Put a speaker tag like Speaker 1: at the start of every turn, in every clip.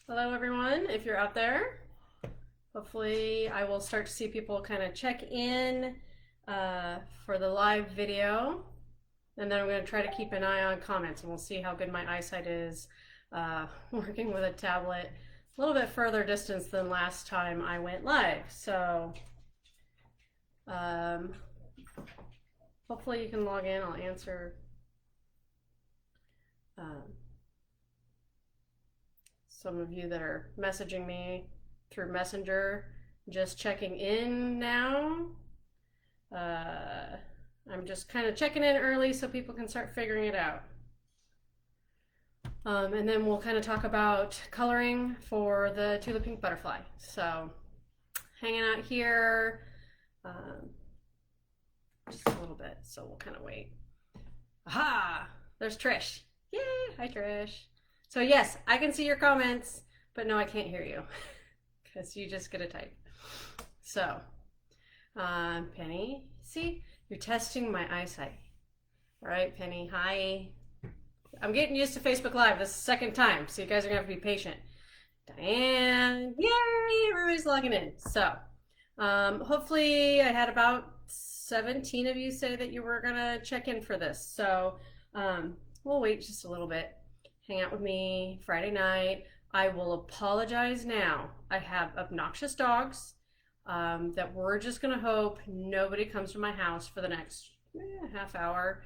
Speaker 1: Hello everyone, if you're out there. Hopefully I will start to see people kind of check in for the live video. And then I'm going to try to keep an eye on comments and we'll see how good my eyesight is working with a tablet a little bit further distance than last time I went live. So hopefully you can log in. I'll answer some of you that are messaging me through Messenger, just checking in now. I'm just kind of checking in early so people can start figuring it out. And then we'll kind of talk about coloring for the Tula Pink Butterfly. So hanging out here just a little bit, so we'll kind of wait. Aha! There's Trish. Yay! Hi, Trish. So yes, I can see your comments, but no, I can't hear you because you just get a type. So, Penny, see, you're testing my eyesight. All right, Penny, hi. I'm getting used to Facebook Live. This is the second time, so you guys are gonna have to be patient. Diane, yay, everybody's logging in. So, hopefully I had about 17 of you say that you were gonna check in for this. So, we'll wait just a little bit. Hang out with me Friday night. I will apologize now. I have obnoxious dogs that we're just gonna hope nobody comes to my house for the next half hour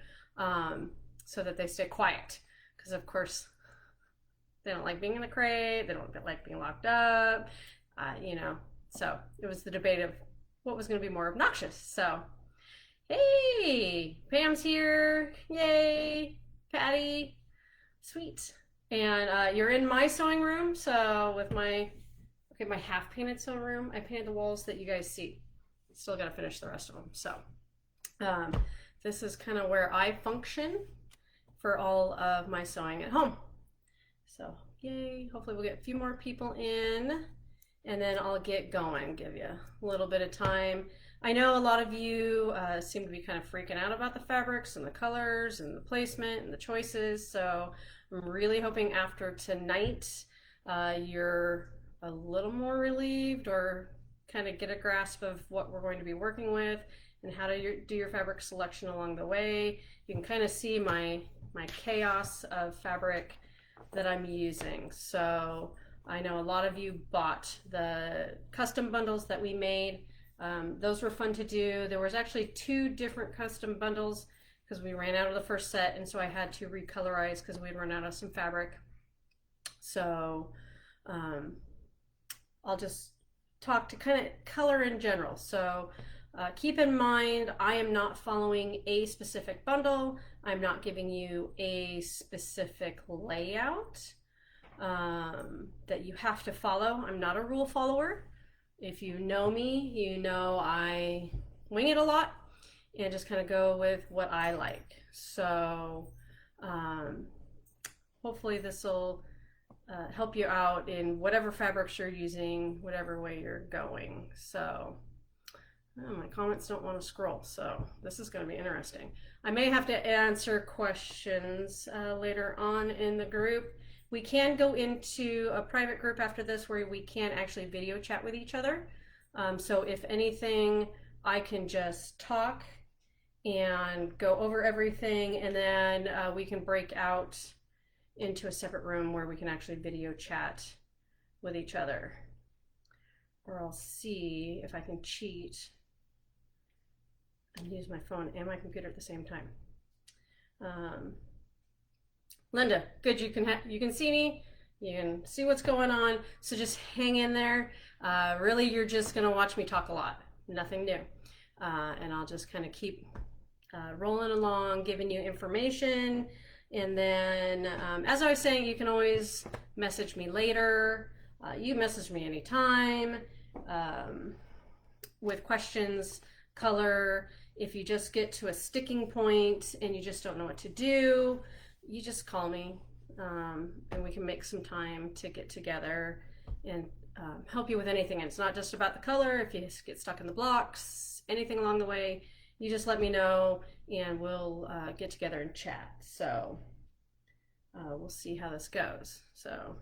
Speaker 1: so that they stay quiet. Because of course, they don't like being in the crate, they don't like being locked up, you know. So it was the debate of what was gonna be more obnoxious. So, hey, Pam's here, yay, Patty. Sweet. And you're in my sewing room, so with my half painted sewing room, I painted the walls that you guys see. Still got to finish the rest of them. So this is kind of where I function for all of my sewing at home. So yay, hopefully we'll get a few more people in and then I'll get going, give you a little bit of time. I know a lot of you seem to be kind of freaking out about the fabrics and the colors and the placement and the choices, so I'm really hoping after tonight you're a little more relieved or kind of get a grasp of what we're going to be working with and how to do your fabric selection along the way. You can kind of see my chaos of fabric that I'm using. So I know a lot of you bought the custom bundles that we made. Those were fun to do. There was actually 2 different custom bundles because we ran out of the first set, and so I had to recolorize because we'd run out of some fabric. So I'll just talk to kind of color in general. So keep in mind, I am not following a specific bundle. I'm not giving you a specific layout that you have to follow. I'm not a rule follower. If you know me, you know I wing it a lot and just kind of go with what I like. So hopefully this will help you out in whatever fabrics you're using, whatever way you're going. So my comments don't want to scroll, so this is going to be interesting. I may have to answer questions later on in the group. We can go into a private group after this where we can actually video chat with each other. So if anything, I can just talk and go over everything, and then we can break out into a separate room where we can actually video chat with each other. Or I'll see if I can cheat and use my phone and my computer at the same time. Linda, good, you can see me, you can see what's going on, so just hang in there. Really, you're just gonna watch me talk a lot, nothing new. And I'll just kind of keep rolling along, giving you information. And then, as I was saying, you can always message me later. You message me anytime with questions, color. If you just get to a sticking point and you just don't know what to do, you just call me and we can make some time to get together and help you with anything. And it's not just about the color. If you get stuck in the blocks, anything along the way, you just let me know and we'll get together and chat. So we'll see how this goes. So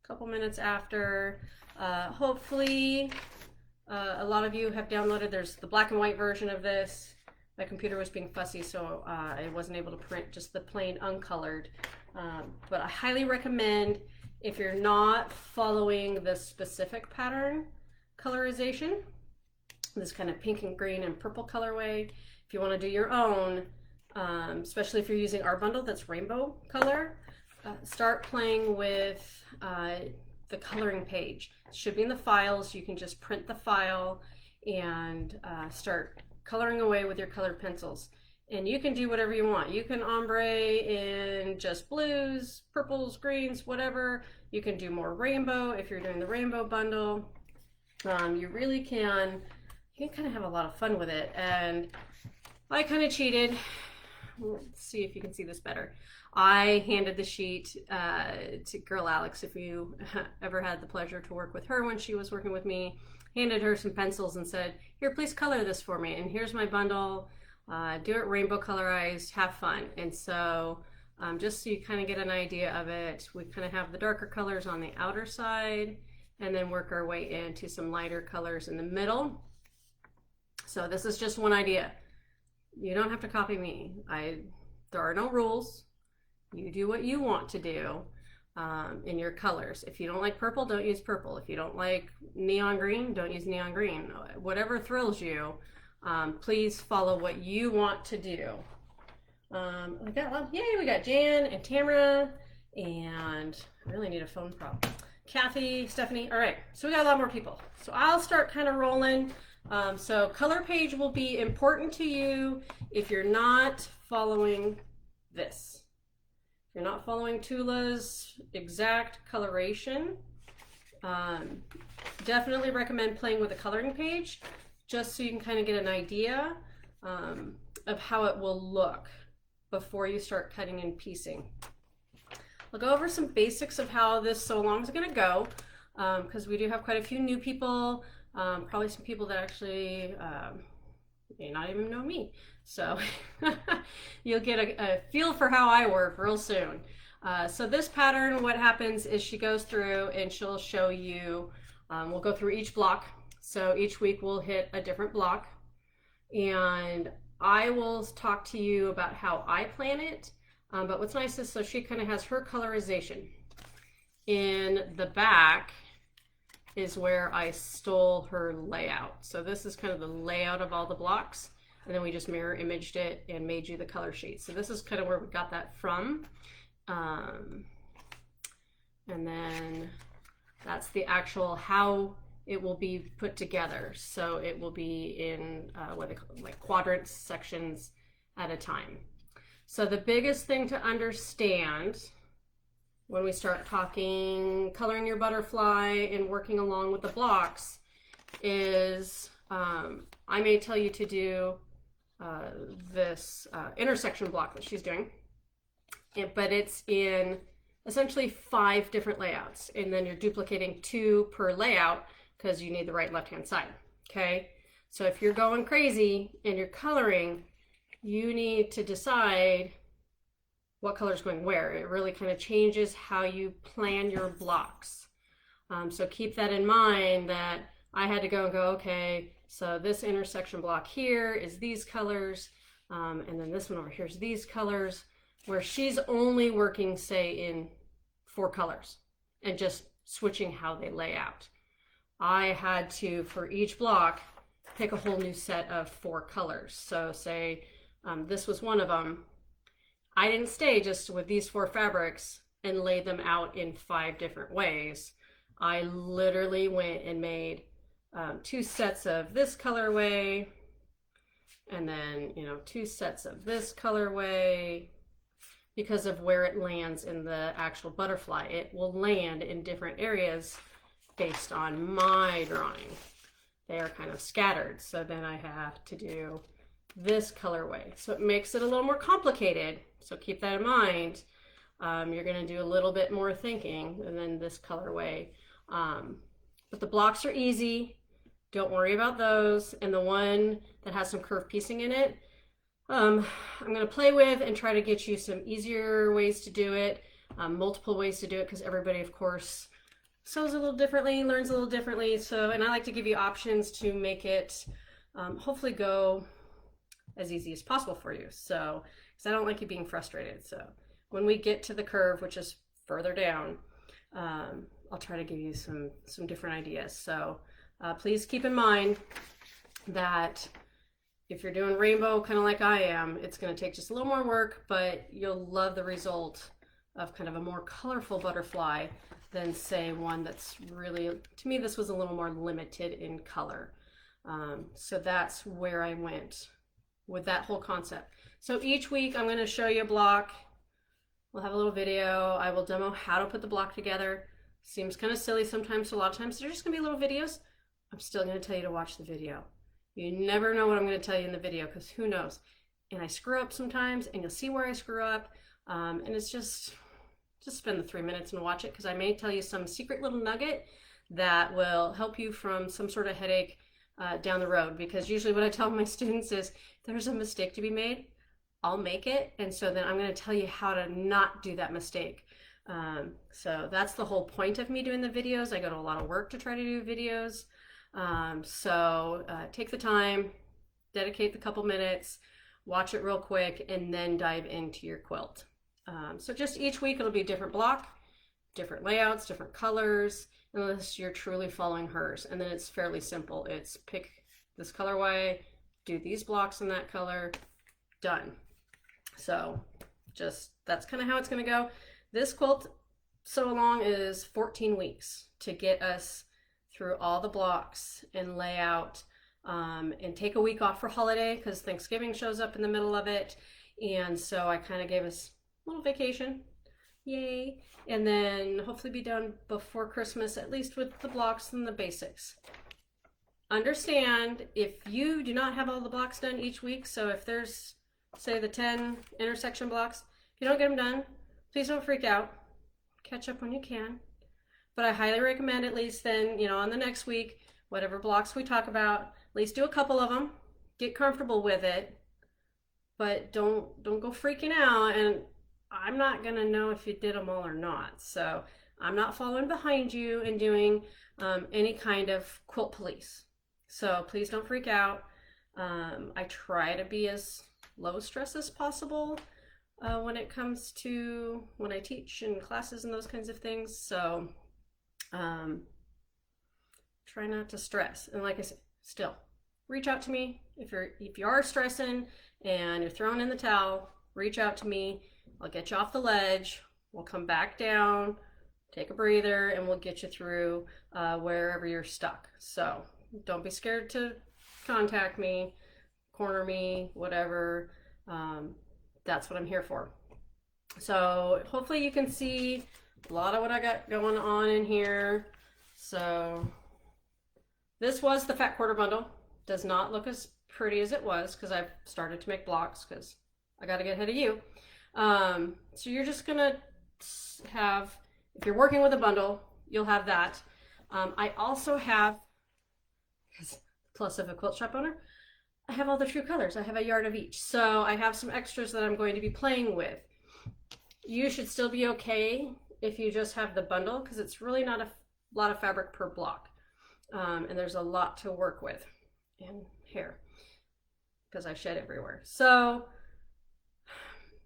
Speaker 1: a couple minutes after. Hopefully a lot of you have downloaded, there's the black and white version of this. My computer was being fussy, so I wasn't able to print just the plain uncolored. But I highly recommend, if you're not following the specific pattern colorization, this kind of pink and green and purple colorway, if you want to do your own, especially if you're using our bundle that's rainbow color, start playing with the coloring page. It should be in the files. You can just print the file and start coloring away with your colored pencils. And you can do whatever you want. You can ombre in just blues, purples, greens, whatever. You can do more rainbow if you're doing the rainbow bundle. You really can, you can kind of have a lot of fun with it. And I kind of cheated. Let's see if you can see this better. I handed the sheet to girl Alex, if you ever had the pleasure to work with her when she was working with me, handed her some pencils and said, here, please color this for me. And here's my bundle. Do it rainbow colorized, have fun. And so just so you kind of get an idea of it, we kind of have the darker colors on the outer side and then work our way into some lighter colors in the middle. So this is just one idea. You don't have to copy me. There are no rules. You do what you want to do in your colors. If you don't like purple, don't use purple. If you don't like neon green, don't use neon green. Whatever thrills you, please follow what you want to do. We got Jan and Tamara, and I really need a phone prop. Kathy, Stephanie. All right, so we got a lot more people. So I'll start kind of rolling. So color page will be important to you if you're not following this. If you're not following Tula's exact coloration, definitely recommend playing with a coloring page just so you can kind of get an idea of how it will look before you start cutting and piecing. I'll go over some basics of how this so long is going to go, because we do have quite a few new people, probably some people that actually may not even know me. So you'll get a feel for how I work real soon. So this pattern, what happens is she goes through and she'll show you, we'll go through each block. So each week we'll hit a different block, and I will talk to you about how I plan it. But what's nice is, so she kind of has her colorization. In the back is where I stole her layout. So this is kind of the layout of all the blocks, and then we just mirror imaged it and made you the color sheet. So this is kind of where we got that from. And then that's the actual how it will be put together. So it will be in what they call like quadrants, sections at a time. So the biggest thing to understand when we start talking coloring your butterfly and working along with the blocks is I may tell you to do this intersection block that she's doing, but it's in essentially 5 different layouts, and then you're duplicating 2 per layout because you need the right left-hand side. Okay, so if you're going crazy and you're coloring, you need to decide what color is going where. It really kind of changes how you plan your blocks. So keep that in mind, that I had to go and go, okay, so this intersection block here is these colors, and then this one over here is these colors, where she's only working, say, in 4 colors and just switching how they lay out. I had to, for each block, pick a whole new set of 4 colors. So say this was one of them. I didn't stay just with these 4 fabrics and lay them out in 5 different ways. I literally went and made 2 sets of this colorway, and then 2 sets of this colorway, because of where it lands in the actual butterfly. It will land in different areas based on my drawing. They are kind of scattered, so then I have to do this colorway. So it makes it a little more complicated, so keep that in mind. You're going to do a little bit more thinking and then this colorway. But the blocks are easy, don't worry about those. And the one that has some curved piecing in it, I'm going to play with and try to get you some easier ways to do it, multiple ways to do it, because everybody, of course, sews a little differently, learns a little differently. So, and I like to give you options to make it hopefully go as easy as possible for you. So, because I don't like you being frustrated. So when we get to the curve, which is further down, I'll try to give you some different ideas. So please keep in mind that if you're doing rainbow kind of like I am, it's going to take just a little more work, but you'll love the result of kind of a more colorful butterfly than say one that's really, to me, this was a little more limited in color. So that's where I went with that whole concept. So each week I'm going to show you a block. We'll have a little video. I will demo how to put the block together. Seems kind of silly sometimes, so a lot of times they're just going to be little videos. I'm still going to tell you to watch the video. You never know what I'm going to tell you in the video, because who knows? And I screw up sometimes, and you'll see where I screw up. And it's just spend the 3 minutes and watch it, because I may tell you some secret little nugget that will help you from some sort of headache down the road. Because usually what I tell my students is, if there's a mistake to be made, I'll make it. And so then I'm going to tell you how to not do that mistake. So that's the whole point of me doing the videos. I go to a lot of work to try to do videos. So take the time, dedicate the couple minutes, watch it real quick, and then dive into your quilt. So just each week it'll be a different block, different layouts, different colors, unless you're truly following hers. And then it's fairly simple. It's pick this colorway, do these blocks in that color, done. So just, that's kind of how it's going to go. This quilt sew along is 14 weeks to get us through all the blocks and layout, and take a week off for holiday because Thanksgiving shows up in the middle of it. And so I kind of gave us a little vacation, yay, and then hopefully be done before Christmas, at least with the blocks and the basics. Understand, if you do not have all the blocks done each week, so if there's, say, the 10 intersection blocks, if you don't get them done, please don't freak out. Catch up when you can. But I highly recommend, at least then, you know, on the next week, whatever blocks we talk about, at least do a couple of them, get comfortable with it, but don't go freaking out. And I'm not gonna know if you did them all or not. So I'm not following behind you and doing any kind of quilt police. So please don't freak out. I try to be as low stress as possible when it comes to when I teach in classes and those kinds of things. So try not to stress. And like I said, still reach out to me if you are stressing and you're throwing in the towel. Reach out to me. I'll get you off the ledge. We'll come back down, take a breather, and we'll get you through wherever you're stuck. So don't be scared to contact me, corner me, whatever. That's what I'm here for. So hopefully you can see a lot of what I got going on in here. So this was the fat quarter bundle. Does not look as pretty as it was because I've started to make blocks because I got to get ahead of you. So you're just gonna have, if you're working with a bundle, you'll have that. I also have, plus of a quilt shop owner, I have all the true colors. I have a yard of each. So I have some extras that I'm going to be playing with. You should still be okay if you just have the bundle, because it's really not a lot of fabric per block. And there's a lot to work with. And hair, because I shed everywhere. So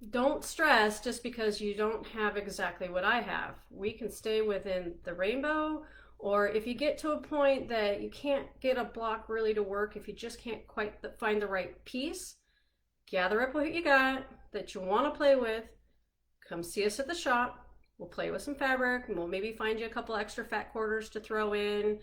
Speaker 1: don't stress just because you don't have exactly what I have. We can stay within the rainbow, or if you get to a point that you can't get a block really to work, if you just can't quite find the right piece, gather up what you got that you want to play with, come see us at the shop. We'll play with some fabric, and we'll maybe find you a couple extra fat quarters to throw in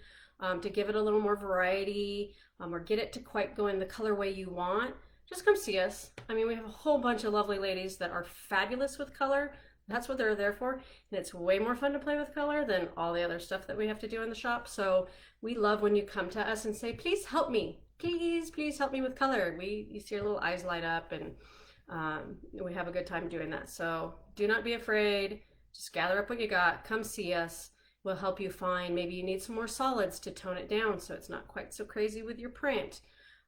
Speaker 1: to give it a little more variety, or get it to quite go in the colorway you want. Just come see us. I mean, we have a whole bunch of lovely ladies that are fabulous with color. That's what they're there for. And it's way more fun to play with color than all the other stuff that we have to do in the shop. So we love when you come to us and say, please help me. Please help me with color. You see your little eyes light up, and we have a good time doing that. So do not be afraid. Just gather up what you got. Come see us. We'll help you find, maybe you need some more solids to tone it down so it's not quite so crazy with your print.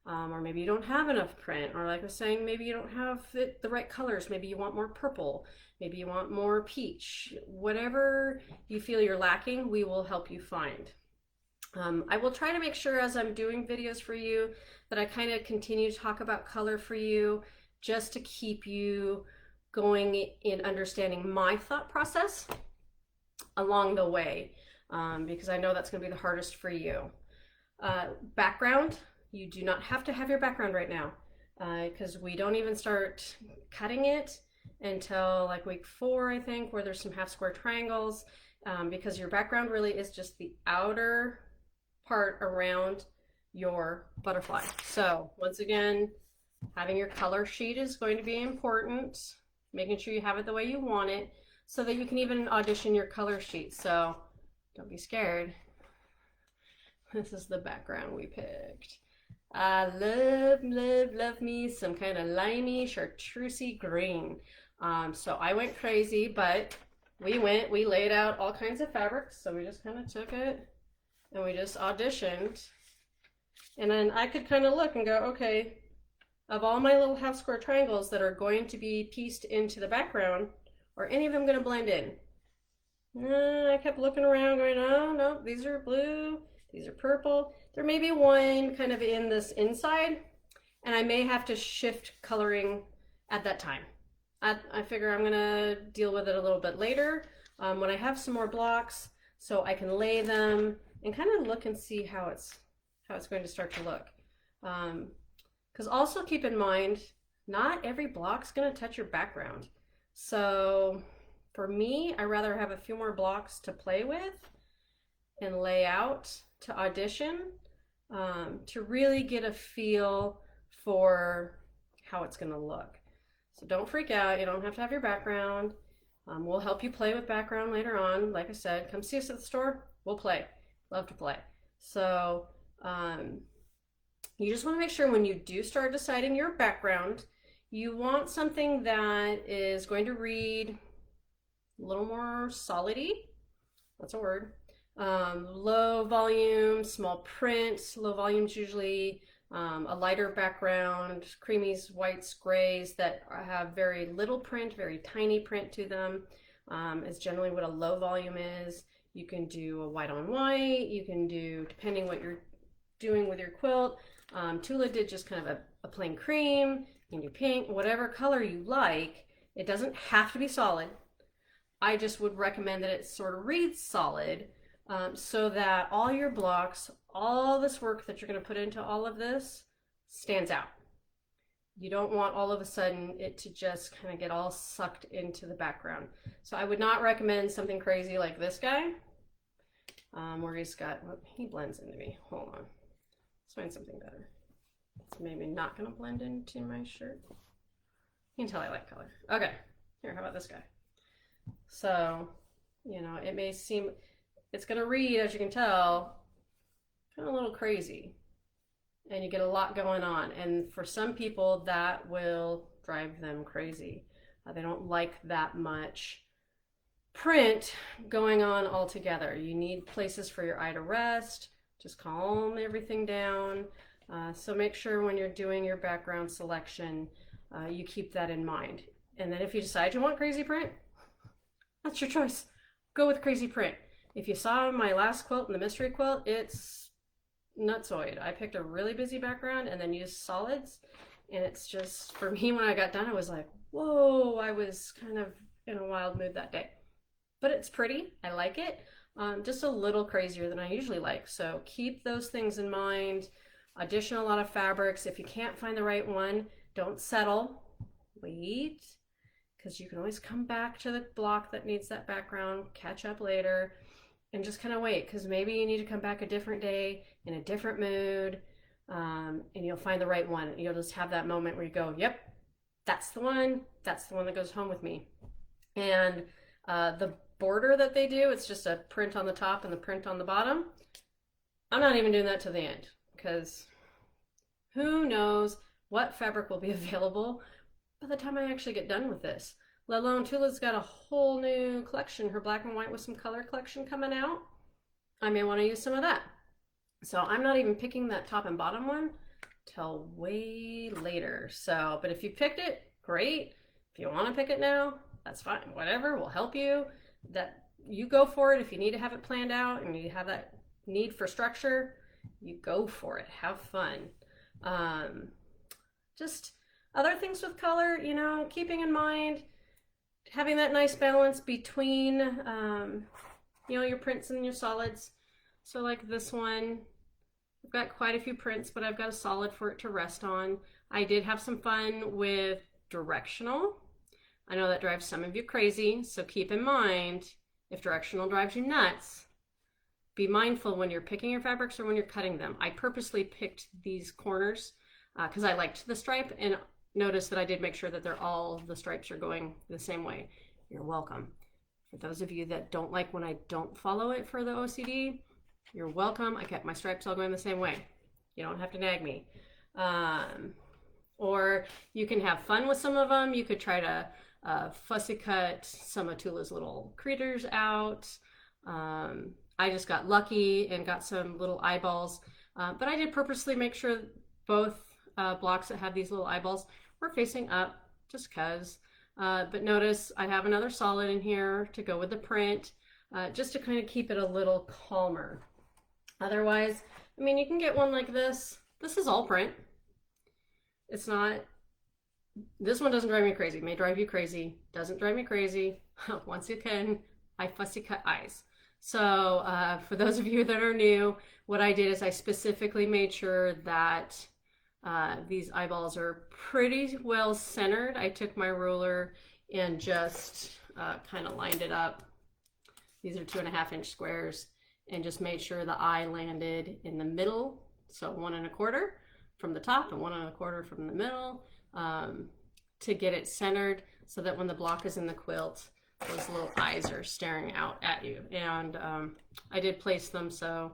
Speaker 1: or maybe you don't have enough print, or like I was saying, maybe you don't have the right colors. Maybe you want more purple, maybe you want more peach. Whatever you feel you're lacking, we will help you find. I will try to make sure as I'm doing videos for you that I kind of continue to talk about color for you, just to keep you going in understanding my thought process along the way, because I know that's going to be the hardest for you. Background, you do not have to have your background right now, because we don't even start cutting it until like week 4, I think, where there's some half square triangles, because your background really is just the outer part around your butterfly. So once again, having your color sheet is going to be important, making sure you have it the way you want it so that you can even audition your color sheet. So don't be scared. This is the background we picked. I love me some kind of limey chartreusey green. So I went crazy, but we laid out all kinds of fabrics. So we just kind of took it and we just auditioned. And then I could kind of look and go, okay, of all my little half square triangles that are going to be pieced into the background, are any of them going to blend in? I kept looking around going, oh no, these are blue, these are purple. There may be one kind of in this inside, and I may have to shift coloring at that time. I figure I'm gonna deal with it a little bit later, when I have some more blocks, so I can lay them and kind of look and see how it's going to start to look. Because also keep in mind, not every block's gonna touch your background. So for me, I rather have a few more blocks to play with and lay out to audition, to really get a feel for how it's gonna look. So don't freak out, you don't have to have your background. We'll help you play with background later on. Like I said, come see us at the store, we'll play, love to play. So you just wanna make sure when you do start deciding your background, you want something that is going to read a little more solidy, that's a word. Low volume, small print. Low volume's usually a lighter background, creamies, whites, grays that have very little print, very tiny print to them, is generally what a low volume is. You can do a white on white, you can do, depending what you're doing with your quilt. Tula did just kind of a plain cream, you can do pink, whatever color you like. It doesn't have to be solid. I just would recommend that it sort of reads solid, so that all your blocks, all this work that you're going to put into all of this stands out. You don't want all of a sudden it to just kind of get all sucked into the background. So I would not recommend something crazy like this guy, where he's got, well, he blends into me. Hold on. Let's find something better. It's maybe not going to blend into my shirt. You can tell I like color. Okay, here, how about this guy? So, you know, it may seem, it's going to read, as you can tell, kind of a little crazy. And you get a lot going on. And for some people, that will drive them crazy. They don't like that much print going on all together. You need places for your eye to rest. Just calm everything down. So make sure when you're doing your background selection, you keep that in mind. And then if you decide you want crazy print, that's your choice. Go with crazy print. If you saw my last quilt, the mystery quilt, it's nutsoid. I picked a really busy background and then used solids. And it's just, for me, when I got done, I was like, whoa, I was kind of in a wild mood that day. But it's pretty, I like it. Just a little crazier than I usually like. So keep those things in mind. Audition a lot of fabrics. If you can't find the right one, don't settle. Wait, because you can always come back to the block that needs that background, catch up later, and just kind of wait, because maybe you need to come back a different day in a different mood, and you'll find the right one. You'll just have that moment where you go, yep, that's the one that goes home with me. And the border that they do, it's just a print on the top and the print on the bottom. I'm not even doing that to the end, because who knows what fabric will be available by the time I actually get done with this. Let alone Tula's got a whole new collection, her black and white with some color collection coming out. I may want to use some of that. So I'm not even picking that top and bottom one till way later. So, but if you picked it, great. If you want to pick it now, that's fine. Whatever will help you. That you go for it. If you need to have it planned out and you have that need for structure, you go for it. Have fun. Just other things with color, you know, keeping in mind having that nice balance between, you know, your prints and your solids. So like this one, I've got quite a few prints, but I've got a solid for it to rest on. I did have some fun with directional. I know that drives some of you crazy, so keep in mind, if directional drives you nuts, be mindful when you're picking your fabrics or when you're cutting them. I purposely picked these corners because I liked the stripe, and notice that I did make sure that all the stripes are going the same way. You're welcome. For those of you that don't like when I don't follow it for the OCD, you're welcome. I kept my stripes all going the same way. You don't have to nag me. Or you can have fun with some of them. You could try to fussy cut some of Tula's little critters out. I just got lucky and got some little eyeballs. But I did purposely make sure both blocks that have these little eyeballs were facing up, just because. But notice I have another solid in here to go with the print, just to kind of keep it a little calmer. Otherwise, I mean, you can get one like this. This is all print. It's not, this one doesn't drive me crazy. It may drive you crazy. Doesn't drive me crazy. Once again, I fussy cut eyes. So for those of you that are new, what I did is I specifically made sure that these eyeballs are pretty well centered. I took my ruler and just kind of lined it up. These are 2.5-inch squares, and just made sure the eye landed in the middle. So 1 1/4 from the top and 1 1/4 from the middle, to get it centered so that when the block is in the quilt, those little eyes are staring out at you. And I did place them so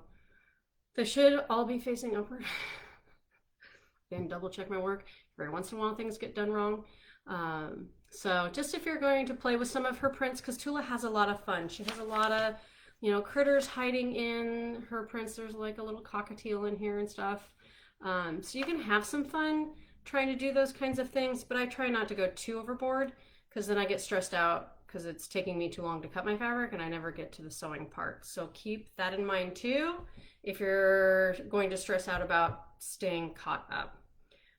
Speaker 1: they should all be facing upward. And double check my work. Every once in a while things get done wrong. So just if you're going to play with some of her prints, because Tula has a lot of fun. She has a lot of, you know, critters hiding in her prints. There's like a little cockatiel in here and stuff. So you can have some fun trying to do those kinds of things, but I try not to go too overboard, because then I get stressed out because it's taking me too long to cut my fabric and I never get to the sewing part. So keep that in mind too if you're going to stress out about staying caught up,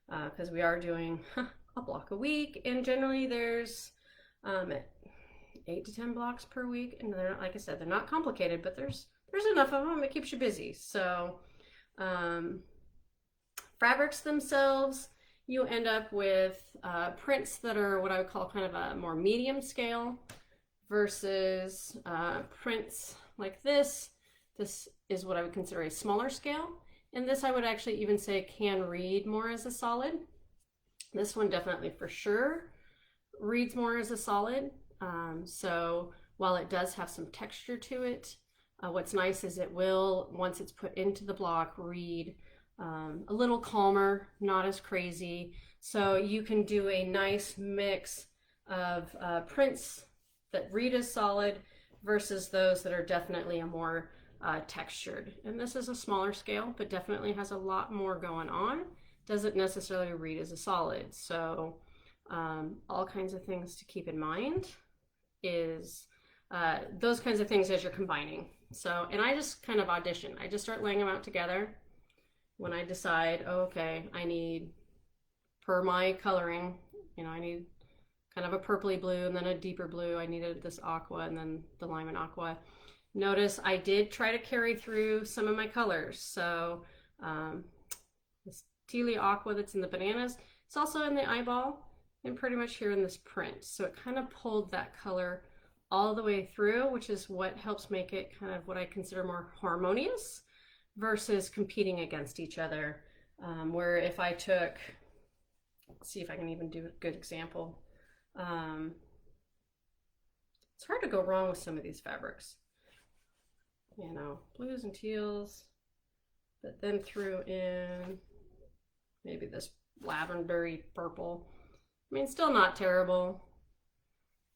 Speaker 1: because we are doing a block a week, and generally there's 8 to 10 blocks per week, and they're not, like I said, they're not complicated, but there's enough of them. It keeps you busy. So fabrics themselves, you end up with prints that are what I would call kind of a more medium scale versus prints like this. This is what I would consider a smaller scale. And this I would actually even say can read more as a solid. This one definitely for sure reads more as a solid. So while it does have some texture to it, what's nice is it will, once it's put into the block, read a little calmer, not as crazy. So you can do a nice mix of prints that read as solid versus those that are definitely a more textured. And this is a smaller scale, but definitely has a lot more going on. Doesn't necessarily read as a solid. So all kinds of things to keep in mind is those kinds of things as you're combining. So, and I just kind of audition. I just start laying them out together. When I decide, oh, okay, I need, per my coloring, you know, I need kind of a purpley blue and then a deeper blue. I needed this aqua and then the lime and aqua. Notice I did try to carry through some of my colors. So this tealy aqua that's in the bananas, it's also in the eyeball and pretty much here in this print. So it kind of pulled that color all the way through, which is what helps make it kind of what I consider more harmonious versus competing against each other. Where if I took, let's see if I can even do a good example. It's hard to go wrong with some of these fabrics. You know, blues and teals, but then threw in maybe this lavendery purple. I mean, still not terrible,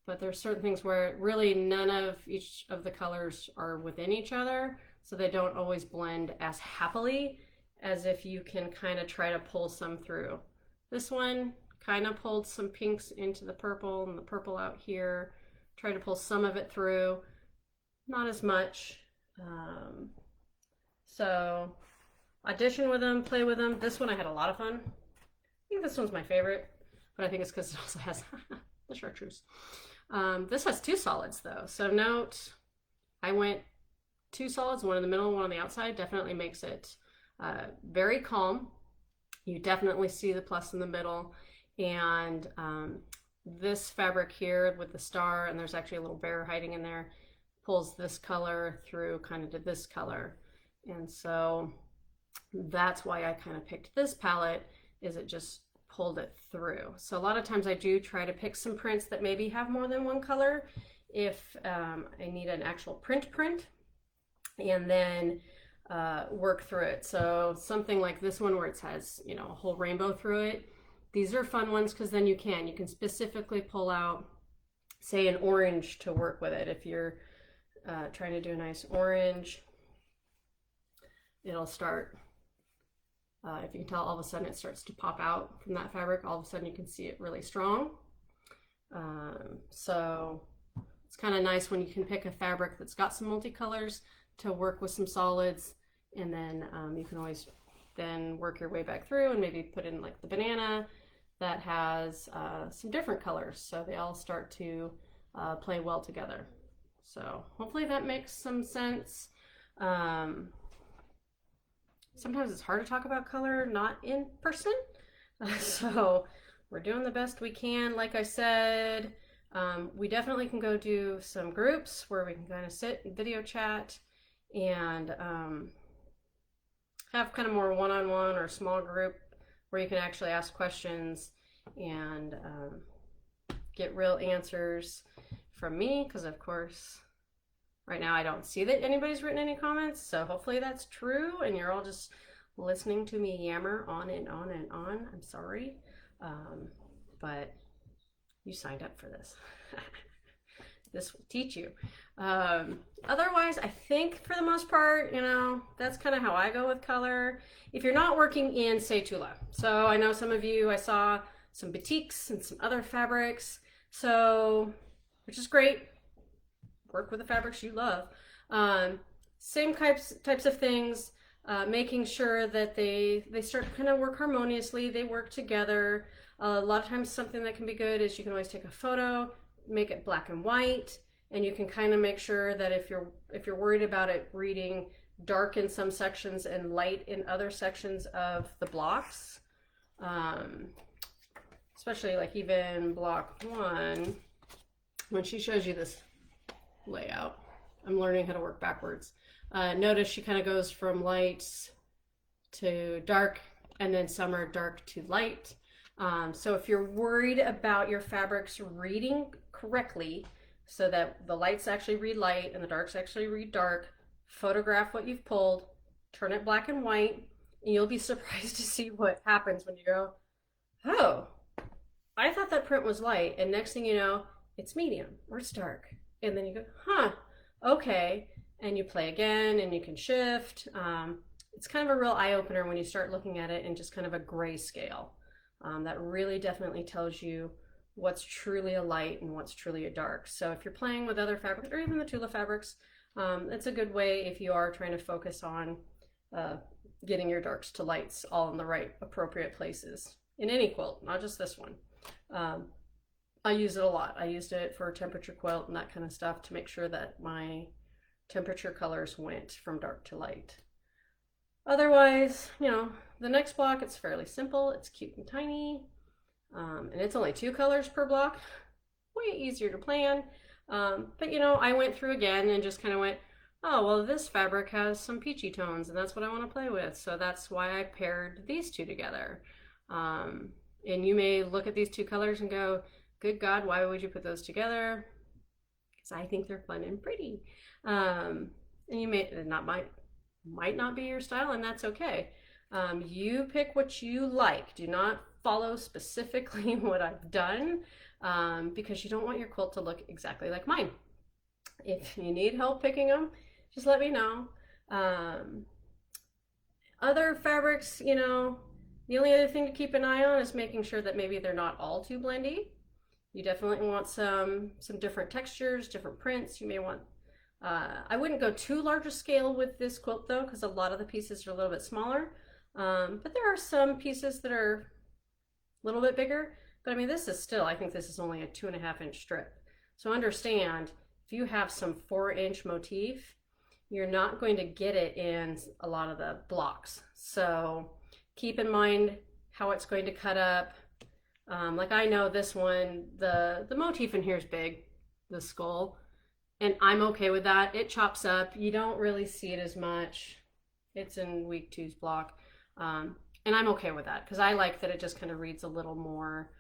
Speaker 1: but there's certain things where really none of each of the colors are within each other, so they don't always blend as happily as if you can kind of try to pull some through. This one kind of pulled some pinks into the purple and the purple out here. Try to pull some of it through, not as much. So audition with them, play with them. This one I had a lot of fun. I think this one's my favorite, but I think it's because it also has the chartreuse. This has 2 solids though. So note, I went 2 solids, one in the middle, one on the outside. Definitely makes it very calm. You definitely see the plus in the middle. And this fabric here with the star, and there's actually a little bear hiding in there, pulls this color through kind of to this color. And so that's why I kind of picked this palette, is it just pulled it through. So a lot of times I do try to pick some prints that maybe have more than one color if I need an actual print, and then work through it. So something like this one where it has, you know, a whole rainbow through it. These are fun ones because then you can specifically pull out, say, an orange to work with it. If you're trying to do a nice orange, it'll start, if you can tell, all of a sudden it starts to pop out from that fabric. All of a sudden you can see it really strong. So it's kind of nice when you can pick a fabric that's got some multicolors to work with some solids, and then you can always then work your way back through and maybe put in like the banana that has some different colors, so they all start to play well together. So hopefully that makes some sense. Sometimes it's hard to talk about color not in person, so we're doing the best we can. Like I said, we definitely can go do some groups where we can kind of sit and video chat and have kind of more one-on-one or small group where you can actually ask questions and get real answers from me, because of course right now I don't see that anybody's written any comments, so hopefully that's true and you're all just listening to me yammer on and on and on. I'm sorry, but you signed up for this. This will teach you. Otherwise, I think for the most part, you know, that's kind of how I go with color. If you're not working in, say, Tula. So I know some of you, I saw some batiks and some other fabrics, so, which is great. Work with the fabrics you love. Same types of things, making sure that they start to kind of work harmoniously, they work together. A lot of times something that can be good is you can always take a photo, make it black and white, and you can kind of make sure that if you're worried about it reading dark in some sections and light in other sections of the blocks, especially like even block 1, when she shows you this layout, I'm learning how to work backwards. Notice she kind of goes from light to dark, and then some are dark to light. So if you're worried about your fabrics reading correctly, so that the lights actually read light and the darks actually read dark, photograph what you've pulled, turn it black and white, and you'll be surprised to see what happens when you go, oh, I thought that print was light, and next thing you know, it's medium or it's dark. And then you go, huh, okay, and you play again and you can shift. It's kind of a real eye-opener when you start looking at it in just kind of a gray scale. That really definitely tells you what's truly a light and what's truly a dark. So if you're playing with other fabrics or even the Tula fabrics, it's a good way if you are trying to focus on getting your darks to lights all in the right appropriate places in any quilt, not just this one. I use it a lot. I used it for temperature quilt and that kind of stuff to make sure that my temperature colors went from dark to light. Otherwise, you know, the next block, it's fairly simple. It's cute and tiny. And it's only 2 colors per block. Way easier to plan. But you know, I went through again and just kind of went, oh, well, this fabric has some peachy tones and that's what I want to play with. So that's why I paired these 2 together. And you may look at these 2 colors and go, good God, why would you put those together? Because I think they're fun and pretty. And you may might not be your style, and that's okay. You pick what you like. Do not follow specifically what I've done, because you don't want your quilt to look exactly like mine. If you need help picking them, just let me know. Other fabrics, you know, the only other thing to keep an eye on is making sure that maybe they're not all too blendy. You definitely want some different textures, different prints. You may want, I wouldn't go too large a scale with this quilt though, because a lot of the pieces are a little bit smaller. But there are some pieces that are a little bit bigger. But I mean, this is still, I think this is only a 2.5-inch strip. So understand, if you have some 4-inch motif, you're not going to get it in a lot of the blocks. So keep in mind how it's going to cut up. Like I know this one, the motif in here is big, the skull, and I'm okay with that. It chops up. You don't really see it as much. It's in week 2's block. And I'm okay with that because I like that it just kind of reads a little more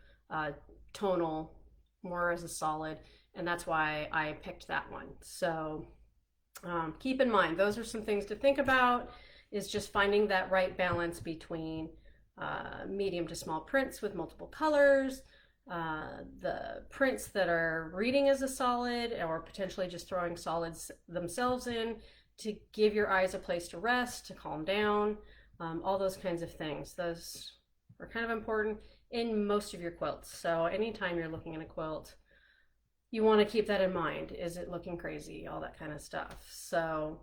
Speaker 1: tonal, more as a solid, and that's why I picked that one. So keep in mind, those are some things to think about, is just finding that right balance between medium to small prints with multiple colors, the prints that are reading as a solid or potentially just throwing solids themselves in to give your eyes a place to rest, to calm down, all those kinds of things. Those are kind of important in most of your quilts. So anytime you're looking at a quilt, you want to keep that in mind. Is it looking crazy? All that kind of stuff. So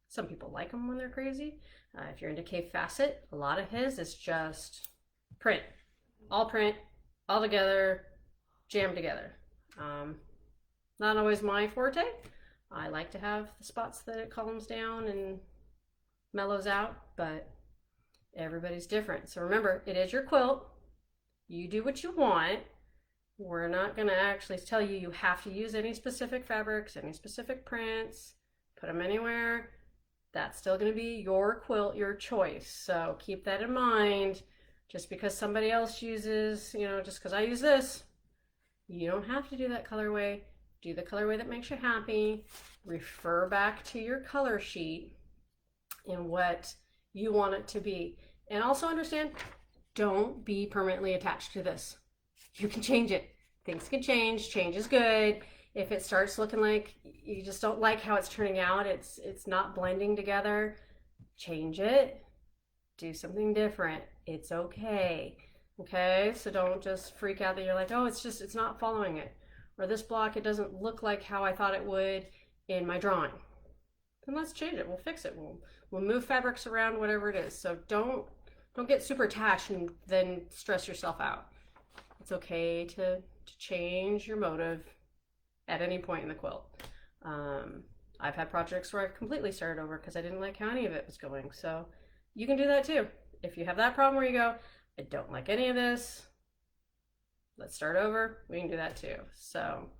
Speaker 1: some people like them when they're crazy. If you're into Cave Facet, a lot of his is just print, all together, jammed together. Not always my forte. I like to have the spots that it calms down and mellows out, but everybody's different. So remember, it is your quilt. You do what you want. We're not going to actually tell you you have to use any specific fabrics, any specific prints, put them anywhere. That's still going to be your quilt, your choice. So keep that in mind. Just because somebody else uses, you know, just because I use this, you don't have to do that colorway. Do the colorway that makes you happy. Refer back to your color sheet and what you want it to be. And also understand, don't be permanently attached to this. You can change it. Things can change. Change is good. If it starts looking like you just don't like how it's turning out, it's not blending together, change it. Do something different. It's okay. Okay? So don't just freak out that you're like, oh, it's not following it. Or this block, it doesn't look like how I thought it would in my drawing. Then let's change it. We'll fix it. We'll move fabrics around, whatever it is. So don't get super attached and then stress yourself out. It's okay to change your motive at any point in the quilt. I've had projects where I've completely started over because I didn't like how any of it was going. So you can do that too. If you have that problem where you go, I don't like any of this, let's start over, we can do that too. So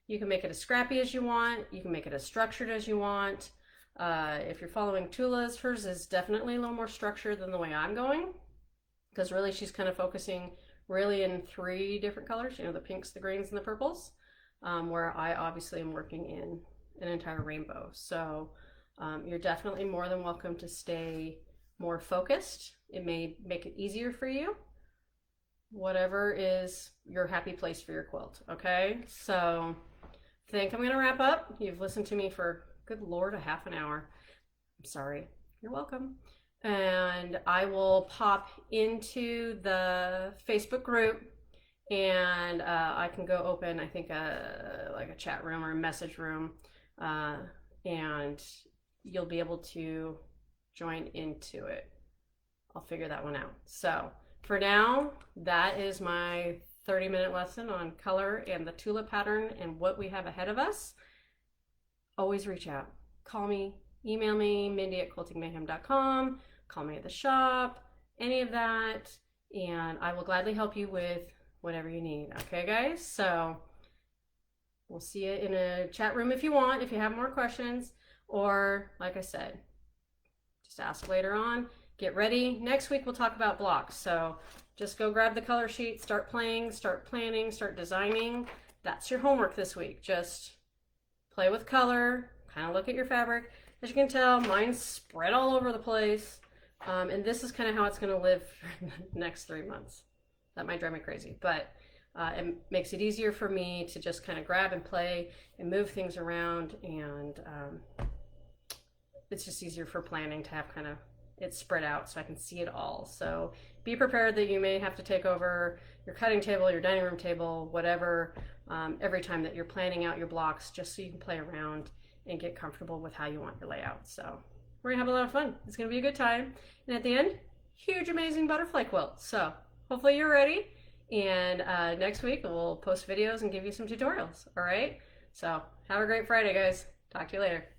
Speaker 1: you can make it as scrappy as you want. You can make it as structured as you want. If you're following Tula's, hers is definitely a little more structured than the way I'm going, because really she's kind of focusing really in 3 different colors, you know, the pinks, the greens, and the purples, where I obviously am working in an entire rainbow. So you're definitely more than welcome to stay more focused. It may make it easier for you. Whatever is your happy place for your quilt, okay? So I think I'm gonna wrap up. You've listened to me for, good Lord, a half an hour. I'm sorry. You're welcome. And I will pop into the Facebook group, and I can go open, I think, like a chat room or a message room, and you'll be able to join into it. I'll figure that one out. So for now, that is my 30-minute lesson on color and the Tula pattern and what we have ahead of us. Always reach out. Call me, email me, Mindy@quiltingmayhem.com, call me at the shop, any of that, and I will gladly help you with whatever you need. Okay, guys? So we'll see you in a chat room if you want, if you have more questions, or like I said, just ask later on. Get ready. Next week we'll talk about blocks. So just go grab the color sheet, start playing, start planning, start designing. That's your homework this week. Just play with color, kind of look at your fabric. As you can tell, mine's spread all over the place. And this is kind of how it's going to live for the next 3 months. That might drive me crazy, but it makes it easier for me to just kind of grab and play and move things around and it's just easier for planning to have kind of it spread out so I can see it all. So be prepared that you may have to take over your cutting table, your dining room table, whatever, every time that you're planning out your blocks, just so you can play around and get comfortable with how you want your layout. So we're gonna have a lot of fun. It's gonna be a good time. And at the end, huge, amazing butterfly quilt. So hopefully you're ready. And next week we'll post videos and give you some tutorials. All right. So have a great Friday, guys. Talk to you later.